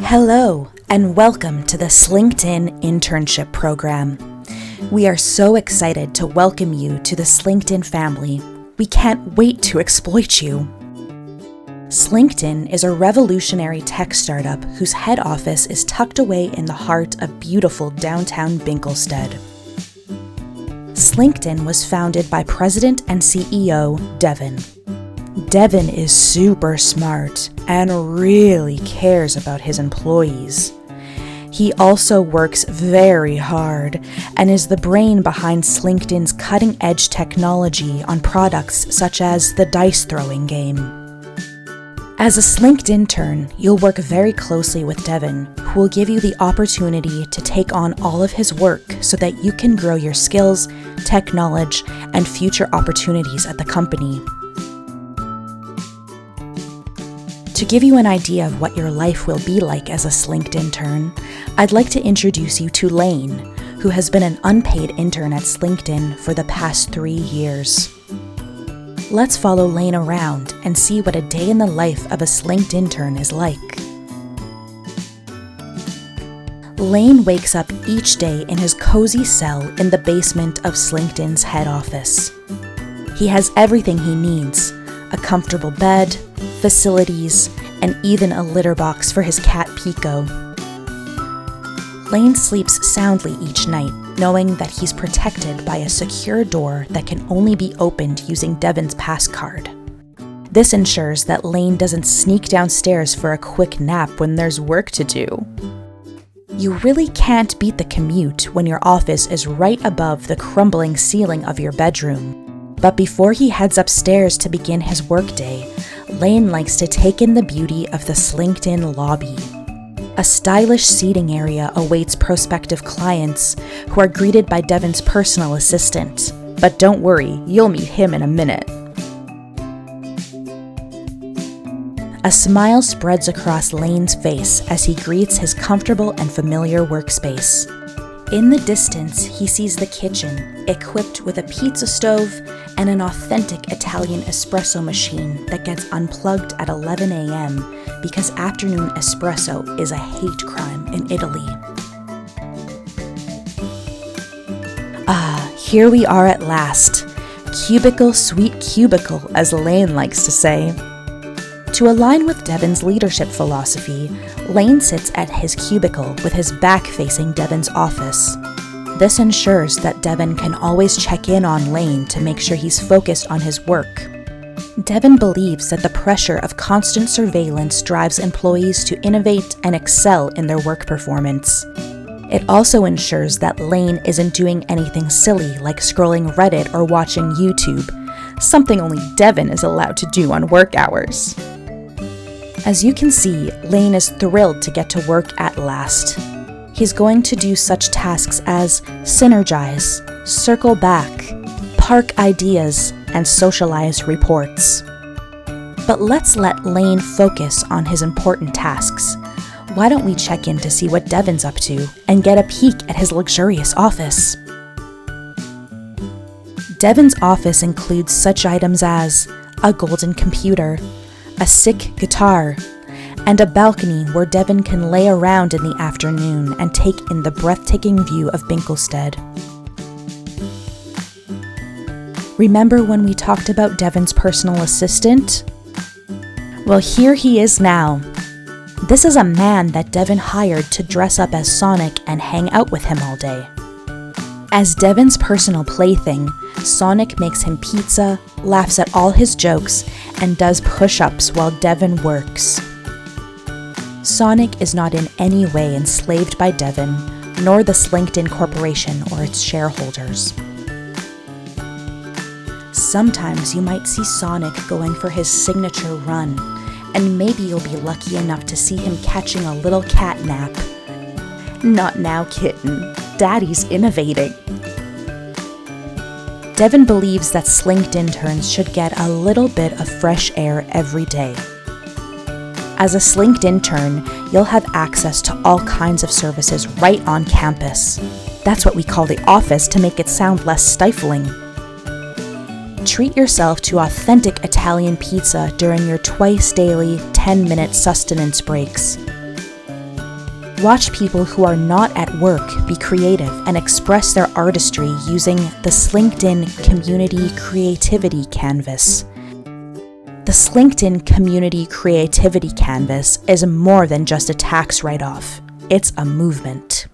Hello, and welcome to the Slinked-In Internship Program. We are so excited to welcome you to the Slinked-In family. We can't wait to exploit you. Slinked-In is a revolutionary tech startup whose head office is tucked away in the heart of beautiful downtown Binkelsted. Slinked-In was founded by President and CEO Devin. Devin is super smart and really cares about his employees. He also works very hard and is the brain behind Slinked-In's cutting-edge technology on products such as the dice throwing game. As a Slinked intern, you'll work very closely with Devin, who will give you the opportunity to take on all of his work so that you can grow your skills, tech knowledge, and future opportunities at the company. To give you an idea of what your life will be like as a Slinked intern, I'd like to introduce you to Lane, who has been an unpaid intern at Slinked-In for the past 3 years. Let's follow Lane around and see what a day in the life of a Slinked intern is like. Lane wakes up each day in his cozy cell in the basement of Slinked-In's head office. He has everything he needs: a comfortable bed, facilities, and even a litter box for his cat Pico. Lane sleeps soundly each night, knowing that he's protected by a secure door that can only be opened using Devin's passcard. This ensures that Lane doesn't sneak downstairs for a quick nap when there's work to do. You really can't beat the commute when your office is right above the crumbling ceiling of your bedroom. But before he heads upstairs to begin his workday, Lane likes to take in the beauty of the Slinked-In lobby. A stylish seating area awaits prospective clients who are greeted by Devin's personal assistant. But don't worry, you'll meet him in a minute. A smile spreads across Lane's face as he greets his comfortable and familiar workspace. In the distance, he sees the kitchen, equipped with a pizza stove and an authentic Italian espresso machine that gets unplugged at 11 a.m. because afternoon espresso is a hate crime in Italy. Here we are at last. Cubicle sweet cubicle, as Lane likes to say. To align with Devin's leadership philosophy, Lane sits at his cubicle with his back facing Devin's office. This ensures that Devin can always check in on Lane to make sure he's focused on his work. Devin believes that the pressure of constant surveillance drives employees to innovate and excel in their work performance. It also ensures that Lane isn't doing anything silly like scrolling Reddit or watching YouTube, something only Devin is allowed to do on work hours. As you can see, Lane is thrilled to get to work at last. He's going to do such tasks as synergize, circle back, park ideas, and socialize reports. But let's let Lane focus on his important tasks. Why don't we check in to see what Devin's up to and get a peek at his luxurious office? Devin's office includes such items as a golden computer, a sick guitar, and a balcony where Devin can lay around in the afternoon and take in the breathtaking view of Binkelsted. Remember when we talked about Devin's personal assistant? Well, here he is now. This is a man that Devin hired to dress up as Sonic and hang out with him all day. As Devin's personal plaything, Sonic makes him pizza, laughs at all his jokes, and does push-ups while Devin works. Sonic is not in any way enslaved by Devin, nor the Slinked-In Corporation or its shareholders. Sometimes you might see Sonic going for his signature run, and maybe you'll be lucky enough to see him catching a little cat nap. Not now, kitten. Daddy's innovating. Devin believes that Slinked interns should get a little bit of fresh air every day. As a Slinked intern, you'll have access to all kinds of services right on campus. That's what we call the office to make it sound less stifling. Treat yourself to authentic Italian pizza during your twice daily 10-minute sustenance breaks. Watch people who are not at work be creative and express their artistry using the Slinked-In Community Creativity Canvas. The Slinked-In Community Creativity Canvas is more than just a tax write-off. It's a movement.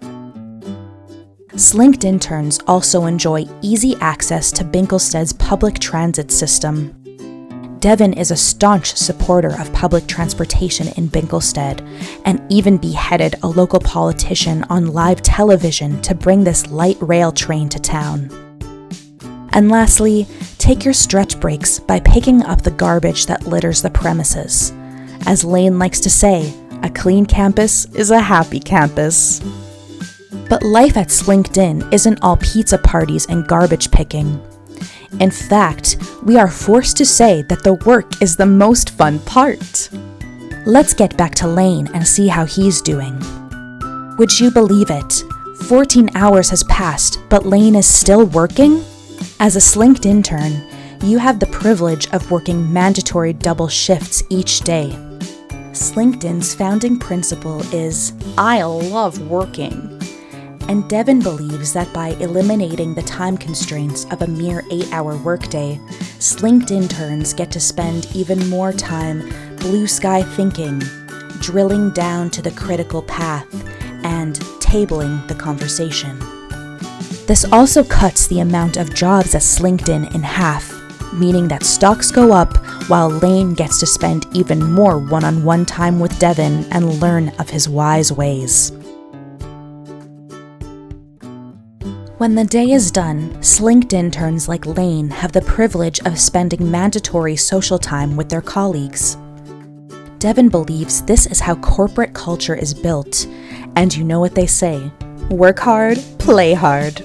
Slinked interns also enjoy easy access to Binklested's public transit system. Devin is a staunch supporter of public transportation in Binklested, and even beheaded a local politician on live television to bring this light rail train to town. And lastly, take your stretch breaks by picking up the garbage that litters the premises. As Lane likes to say, a clean campus is a happy campus. But life at Slinked-In isn't all pizza parties and garbage picking. In fact, we are forced to say that the work is the most fun part. Let's get back to Lane and see how he's doing. Would you believe it? 14 hours has passed, but Lane is still working? As a Slinked intern, you have the privilege of working mandatory double shifts each day. Slinked-In's founding principle is, I love working. And Devin believes that by eliminating the time constraints of a mere 8-hour workday, Slinked interns get to spend even more time blue sky thinking, drilling down to the critical path, and tabling the conversation. This also cuts the amount of jobs at Slinked-In in half, meaning that stocks go up while Lane gets to spend even more one-on-one time with Devin and learn of his wise ways. When the day is done, Slinked interns like Lane have the privilege of spending mandatory social time with their colleagues. Devin believes this is how corporate culture is built, and you know what they say, work hard, play hard.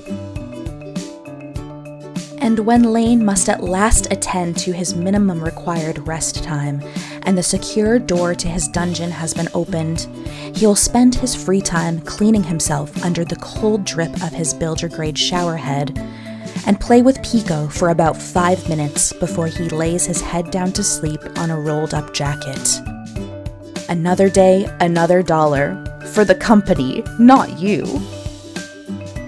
And when Lane must at last attend to his minimum required rest time, and the secure door to his dungeon has been opened, he'll spend his free time cleaning himself under the cold drip of his Builder-grade shower head, and play with Pico for about 5 minutes before he lays his head down to sleep on a rolled-up jacket. Another day, another dollar. For the company, not you.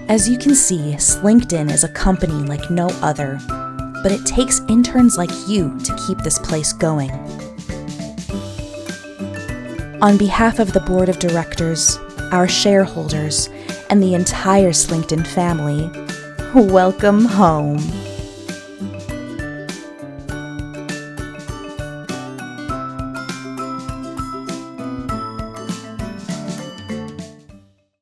As you can see, Slinked-In is a company like no other, but it takes interns like you to keep this place going. On behalf of the board of directors, our shareholders, and the entire Slinked-In family, welcome home.